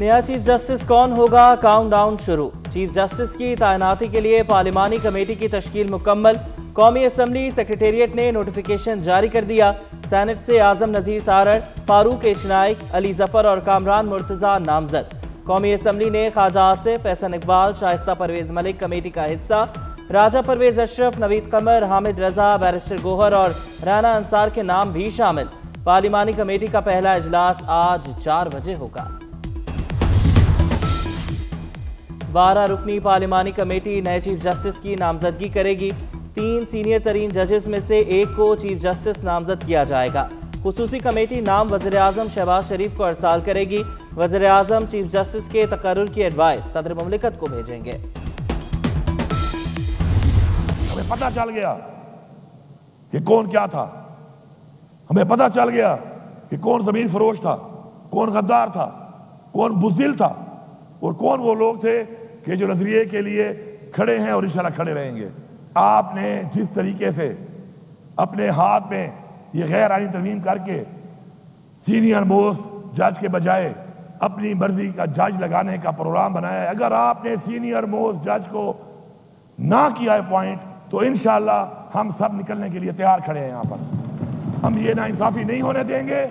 नया chief justice कौन होगा, काउंटडाउन शुरू। चीफ जस्टिस की तैनाती के लिए पार्लिमानी कमेटी की तश्कील मुकम्मल। कौमी असम्बली सेक्रेटेरिएट ने नोटिफिकेशन जारी कर दिया। सेनेट से आजम नज़ीर तारड़, फारूक एशनाइक, अली जफर और कामरान मुर्तज़ा नामजद। कौमी असम्बली ने ख्वाजा आसिफ, एहसन इकबाल, शाइस्ता परवेज मलिक कमेटी का हिस्सा। राजा परवेज अशरफ, नवीद कमर, हामिद रजा, बैरिस्टर गोहर और राना अंसार के नाम भी शामिल। पार्लिमानी कमेटी का पहला इजलास आज 4 बजे होगा। 12 रुकनी पार्लिमानी कमेटी नए चीफ जस्टिस की नामजदगी करेगी। 3 सीनियर तरीन जजेस में से एक को चीफ जस्टिस नामजद किया जाएगा। खुसूसी कमेटी नाम वज़ीर आज़म शहबाज शरीफ को अरसाल करेगी। वज़ीर आज़म चीफ जस्टिस के तकर्रुर की एडवाइस सदर मुमलिकत को भेजेंगे। हमें पता चल गया कि कौन क्या था, हमें पता चल गया कि कौन ज़मीन फरोश था, कौन गद्दार था, कौन बुज़दिल था और कौन वो लोग थे कि जो नजरिए के लिए खड़े हैं और इंशाल्लाह खड़े रहेंगे। आपने जिस तरीके से अपने हाथ में ये गैर आईनी तरमीम करके सीनियर मोस्ट जज के बजाय अपनी मर्जी का जज लगाने का प्रोग्राम बनाया है, अगर आपने सीनियर मोस्ट जज को ना किया है पॉइंट, तो इंशाल्लाह हम सब निकलने के लिए तैयार खड़े हैं। यहाँ पर हम ये नाइंसाफी नहीं होने देंगे,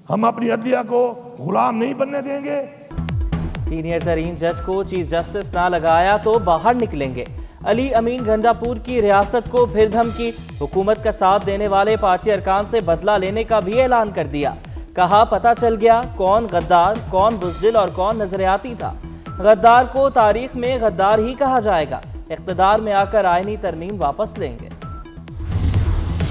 हम अपनी अदलिया को गुलाम नहीं बनने देंगे। सीनियर तरीन जज को चीफ जस्टिस ना लगाया तो बाहर निकलेंगे। अली अमीन गंडापुर की रियासत को फिर धमकी। हुकूमत का साथ देने वाले पार्टी अरकान से बदला लेने का भी ऐलान कर दिया। कहा पता चल गया कौन गद्दार, कौन बुज़दिल और कौन नजरियाती था। गद्दार को तारीख में गद्दार ही कहा जाएगा। इख्तिदार में आकर आईनी तरमीम वापस लेंगे।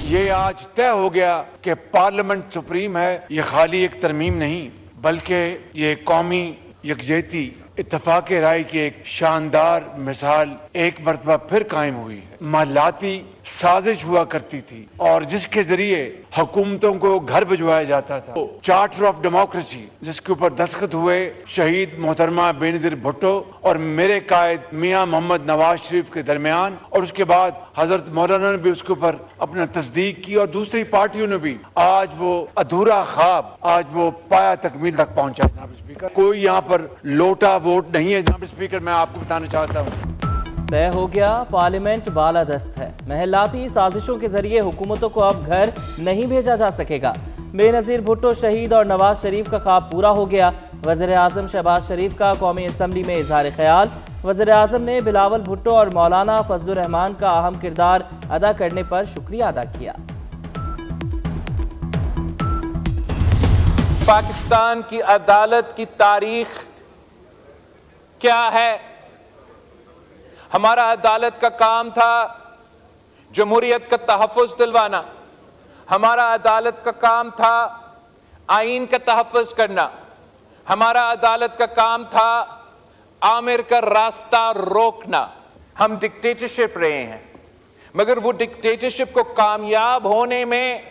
ये आज तय हो गया कि पार्लियामेंट सुप्रीम है, ये खाली एक तरमीम नहीं बल्कि ये कौमी यकजहती इत्तफाक राय की एक शानदार मिसाल एक मरतबा फिर कायम हुई है। मालाती साजिश हुआ करती थी और जिसके जरिए हुकूमतों को घर भिजवाया जाता था। चार्टर ऑफ डेमोक्रेसी जिसके ऊपर दस्तखत हुए शहीद मोहतरमा बेनज़ीर भुट्टो और मेरे कायद मियाँ मोहम्मद नवाज शरीफ के दरमियान, और उसके बाद हजरत मौलाना ने भी उसके ऊपर अपना तस्दीक की और दूसरी पार्टियों ने भी। आज वो अधूरा ख्वाब आज वो पाया तकमील तक पहुंचा। जनाब स्पीकर, कोई यहाँ पर लोटा वोट नहीं है। जनाब स्पीकर, मैं आपको बताना चाहता हूँ तय हो गया पार्लियामेंट बालादस्त है। महलाती साजिशों के जरिए हुकूमतों को अब घर नहीं भेजा जा सकेगा। बेनज़ीर भुट्टो शहीद और नवाज शरीफ का ख्वाब पूरा हो गया। वज़ीर आज़म शहबाज शरीफ का कौमी असम्बली में इजहार ख्याल। वज़ीर आज़म ने बिलावल भुट्टो और मौलाना फजलुर रहमान का अहम किरदार अदा करने पर शुक्रिया अदा किया। पाकिस्तान की अदालत की तारीख क्या है? हमारा अदालत का काम था जमहूरियत का तहफ़्फ़ुज़ दिलवाना। हमारा अदालत का काम था आईन का तहफ़्फ़ुज़ करना। हमारा अदालत का काम था आमिर का रास्ता रोकना। हम डिक्टेटरशिप रहे हैं, मगर वो डिक्टेटरशिप को कामयाब होने में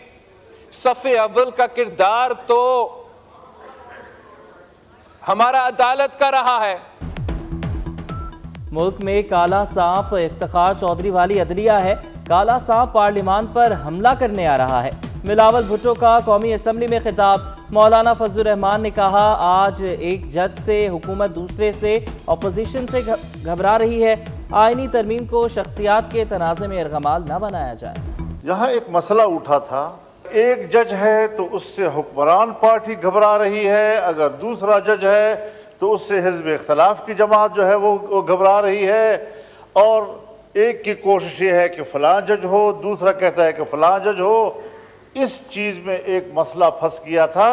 सफ़े अव्वल का किरदार तो हमारा अदालत का रहा है। मुल्क में काला सांप इफ्तिखार चौधरी वाली अदलिया है। काला सांप पार्लियामान पर हमला करने आ रहा है। बिलावल भुट्टो का कौमी असम्बली में खिताब। मौलाना फजलुर रहमान ने कहा आज एक जज से हुकूमत दूसरे से अपोजिशन से घबरा रही है। आईनी तरमीम को शख्सियात के तनाज़े में इरगमाल न बनाया जाए। यहाँ एक मसला उठा था, एक जज है तो उससे हुक्मरान पार्टी घबरा रही है, अगर दूसरा जज है तो उससे हिज़्ब इख्तिलाफ की जमात जो है वो घबरा रही है। और एक की कोशिश ये है कि फ़लाँ जज हो, दूसरा कहता है कि फ़लाँ जज हो। इस चीज़ में एक मसला फंस गया था,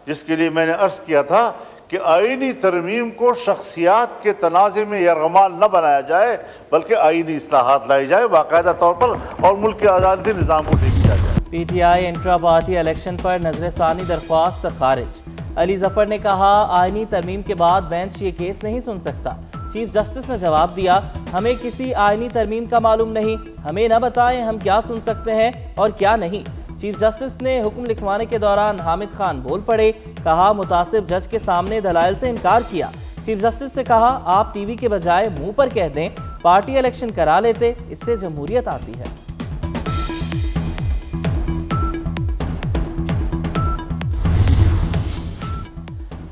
जिसके लिए मैंने अर्ज़ किया था कि आईनी तरमीम को शख्सियात के तनाज़े में यरगमाल न बनाया जाए, बल्कि आईनी इस्लाहात लाई जाए बाकायदा तौर पर और मुल्क के अदालती निज़ाम को ठीक किया जाए। PTI इंट्रा पार्टी इलेक्शन पर नजरसानी दरख्वास्त खारिज। अली जफर ने कहा आईनी तरमीम के बाद बेंच ये केस नहीं सुन सकता। चीफ जस्टिस ने जवाब दिया हमें किसी आईनी तरमीम का मालूम नहीं, हमें न बताएं हम क्या सुन सकते हैं और क्या नहीं। चीफ जस्टिस ने हुक्म लिखवाने के दौरान हामिद खान बोल पड़े। कहा मुतासिब जज के सामने दलाइल से इनकार किया। चीफ जस्टिस से कहा आप टीवी के बजाय मुंह पर कह दें पार्टी इलेक्शन करा लेते, इससे जमहूरियत आती है।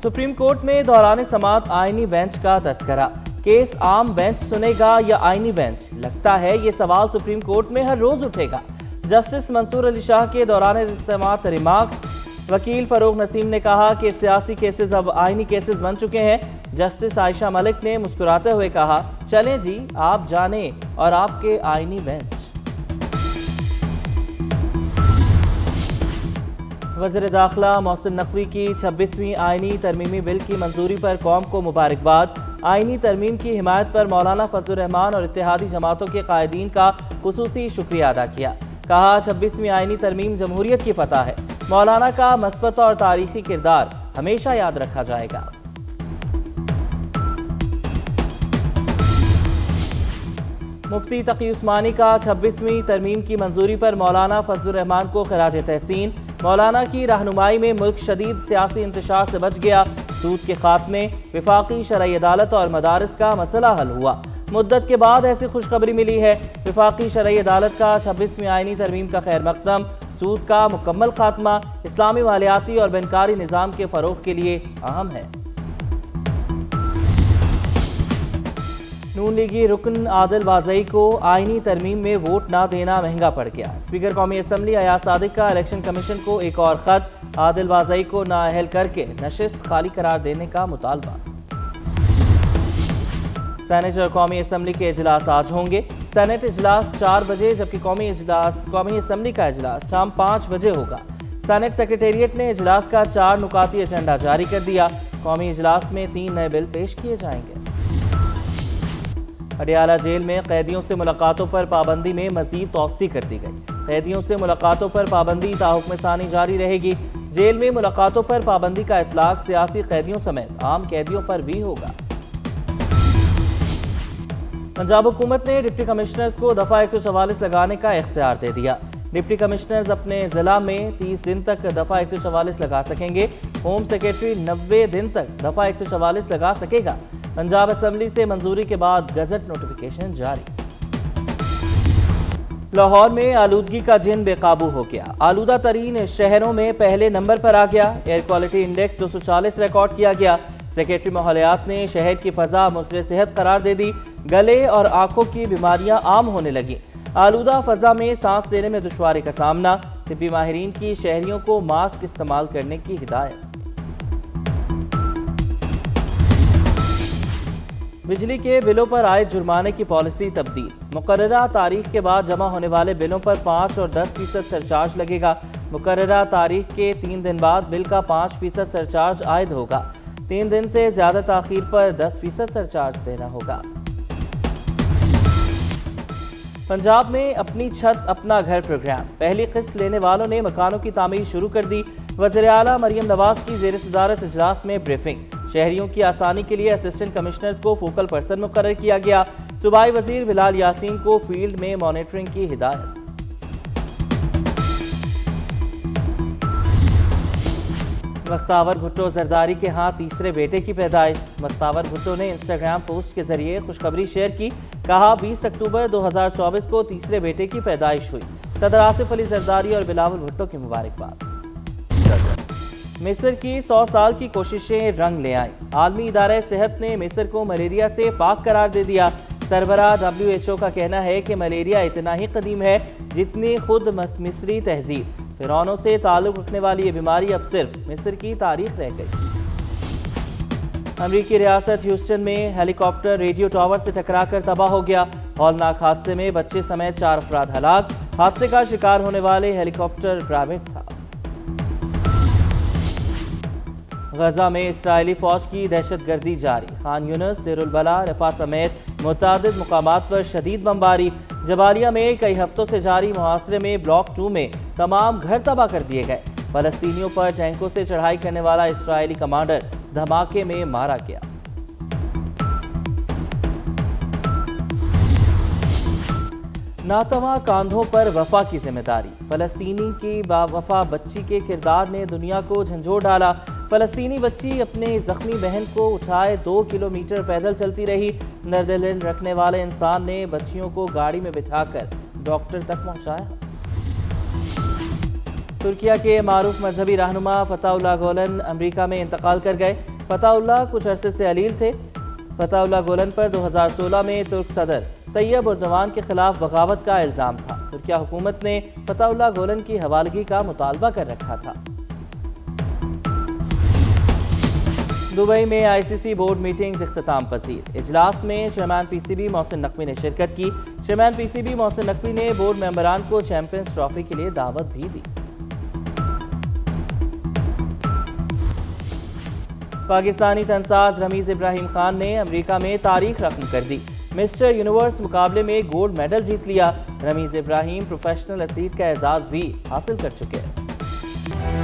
सुप्रीम कोर्ट में दौरान समाअत आईनी बेंच का तस्करा। केस आम बेंच सुनेगा या आईनी बेंच? लगता है ये सवाल सुप्रीम कोर्ट में हर रोज उठेगा। जस्टिस मंसूर अली शाह के दौरान समाअत रिमार्क्स। वकील फरोग नसीम ने कहा कि सियासी केसेस अब आईनी केसेस बन चुके हैं। जस्टिस आयशा मलिक ने मुस्कुराते हुए कहा, चलें जी, आप जाने और आपके आईनी बेंच। वज़ीर दाखिला मोहसिन नकवी की 26वीं आईनी तरमीमी बिल की मंजूरी पर कौम को मुबारकबाद। आईनी तरमीम की हिमायत पर मौलाना फजलुर रहमान और इत्तेहादी जमातों के कायदीन का खुसूसी शुक्रिया अदा किया। कहा, 26वीं आईनी तरमीम जमहूरियत की फतह है। मौलाना का मस्बत और तारीखी किरदार हमेशा याद रखा जाएगा। मुफ्ती तकी उस्मानी का 26वीं तरमीम की मंजूरी पर मौलाना फजलुर रहमान को खराज तहसीन। मौलाना की रहनुमाई में मुल्क शदीद सियासी इंतशार से बच गया। सूद के खात्मे, विफाकी शरई अदालत और मदारिस का मसला हल हुआ। मुद्दत के बाद ऐसी खुशखबरी मिली है। विफाकी शरई अदालत का 26वीं आईनी तरमीम का खैर मकदम, सूद का मुकम्मल खात्मा इस्लामी मालियाती और बनकारी निज़ाम के फ़रोग़ के लिए अहम है। नून लीगी रुकन आदिल वाज़ई को आईनी तरमीम में वोट ना देना महंगा पड़ गया। स्पीकर कौमी असम्बली अयाज सादिक का इलेक्शन कमीशन को एक और खत। आदिल वाज़ई को नाअहल करके नशिस्त खाली करार देने का मुतालबा। सेनेट और कौमी असम्बली के इजलास आज होंगे। सेनेट इजलास 4 बजे जबकि कौमी असम्बली का इजलास शाम 5 बजे होगा। सेनेट सेक्रेटेरिएट ने इजलास का 4 नुकाती एजेंडा जारी कर दिया। कौमी इजलास में 3 नए बिल पेश किए जाएंगे। अडियाला जेल में कैदियों से मुलाकातों पर पाबंदी में मजीद तौसी कर दी गई। कैदियों से मुलाकातों पर पाबंदी ताहुक्म सानी जारी रहेगी। जेल में मुलाकातों पर पाबंदी का इतलाक सियासी कैदियों समेत आम कैदियों पर भी होगा। पंजाब हुकूमत ने डिप्टी कमिश्नर्स को दफा 144 लगाने का इख्तियार दे दिया। डिप्टी कमिश्नर्स अपने जिला में 30 दिन तक दफा 144 लगा सकेंगे। होम सेक्रेटरी 90 दिन तक दफा 144 लगा सकेगा। पंजाब असम्बली से मंजूरी के बाद गजट नोटिफिकेशन जारी। लाहौर में आलूदगी का जिन बेकाबू हो गया। आलूदा तरीन शहरों में पहले नंबर पर आ गया। एयर क्वालिटी इंडेक्स 240 रिकॉर्ड किया गया। सेक्रेटरी माहौलियात ने शहर की फजा मुसरे सेहत करार दे दी। गले और आंखों की बीमारियां आम होने लगी। आलूदा फजा में सांस लेने में दुश्वारी का सामना। तिब्बी माहिरीन की शहरियों को मास्क इस्तेमाल करने की हिदायत। बिजली के बिलों पर आए जुर्माने की पॉलिसी तब्दील। मुकर्ररा तारीख के बाद जमा होने वाले बिलों पर 5 और 10% सरचार्ज लगेगा। मुकर्ररा तारीख के 3 दिन बाद बिल का 5% सरचार्ज आयद होगा। 3 दिन से ज्यादा ताखीर पर 10% सरचार्ज देना होगा। पंजाब में अपनी छत अपना घर प्रोग्राम। पहली किस्त लेने वालों ने मकानों की तामीर शुरू कर दी। वज़ीर आला मरियम नवाज की ज़ेर सदारत इजलास में ब्रीफिंग। शहरियों की आसानी के लिए असिस्टेंट कमिश्नर्स को फोकल पर्सन मुकर्रर किया गया। सूबाई वजीर बिलाल यासीन को फील्ड में मॉनिटरिंग की हिदायत। मख्तावर भुट्टो जरदारी के हाथ तीसरे बेटे की पैदाइश। मख्तावर भुट्टो ने इंस्टाग्राम पोस्ट के जरिए खुशखबरी शेयर की। कहा, 20 अक्टूबर 2024 को तीसरे बेटे की पैदाइश हुई। सदर आसिफ अली जरदारी और बिलावल भुट्टो की मुबारकबाद। मिस्र की 100 साल की कोशिशें रंग ले आईं। आलमी इदारा सेहत ने मिस्र को मलेरिया से पाक करार दे दिया। सरबराह WHO का कहना है कि मलेरिया इतना ही कदीम है जितनी खुद मिस्री तहजीब। फिरौनों से ताल्लुक रखने वाली ये बीमारी अब सिर्फ मिस्र की तारीख रह गई। अमरीकी रियासत ह्यूस्टन में हेलीकॉप्टर रेडियो टावर से टकराकर तबाह हो गया। हौलनाक हादसे में बच्चे समेत 4 अफराद हलाक। हादसे का शिकार होने वाले हेलीकॉप्टर प्राइवेट था। गजा में इस्राएली फौज की दहशतगर्दी जारी। खान यूनिस, देरुल बला, रफा समेत मुतादिद मुकामात पर शदीद बमबारी। जबालिया में कई हफ्तों से जारी मुहासरे में ब्लॉक 2 में तमाम घर तबाह कर दिए गए। फलस्तीनियों पर टैंकों से चढ़ाई करने वाला इस्राएली कमांडर धमाके में मारा गया। नातवा कांधों पर वफा की जिम्मेदारी। फलस्तीनी की बावफा बच्ची के किरदार ने दुनिया को झंझोर डाला। फलस्तीनी बच्ची अपने जख्मी बहन को उठाए 2 किलोमीटर पैदल चलती रही। नर्ददिल रखने वाले इंसान ने बच्चियों को गाड़ी में बिठाकर डॉक्टर तक पहुंचाया। तुर्किया के मारूफ मजहबी रहनुमा फताउल्लाह गुलन अमेरिका में इंतकाल कर गए। فتح اللہ کچھ عرصے سے علیل تھے۔ فتح اللہ گولن پر 2016 میں ترک صدر طیب اردوان کے خلاف بغاوت کا الزام تھا۔ ترکیہ حکومت نے فتح اللہ گولن کی حوالگی کا مطالبہ کر رکھا تھا۔ دبئی میں آئی سی سی بورڈ میٹنگز اختتام پذیر۔ اجلاس میں chairman P C B Mohsin Naqvi نے شرکت کی۔ Chairman P C B Mohsin Naqvi نے بورڈ ممبران کو چیمپئنز ٹرافی کے لیے دعوت بھی دی۔ پاکستانی تنساز رمیز ابراہیم خان نے امریکہ میں تاریخ رقم کر دی۔ مسٹر یونیورس مقابلے میں گولڈ میڈل جیت لیا۔ رمیز ابراہیم پروفیشنل ایتھلیٹ کا اعزاز بھی حاصل کر چکے ہیں۔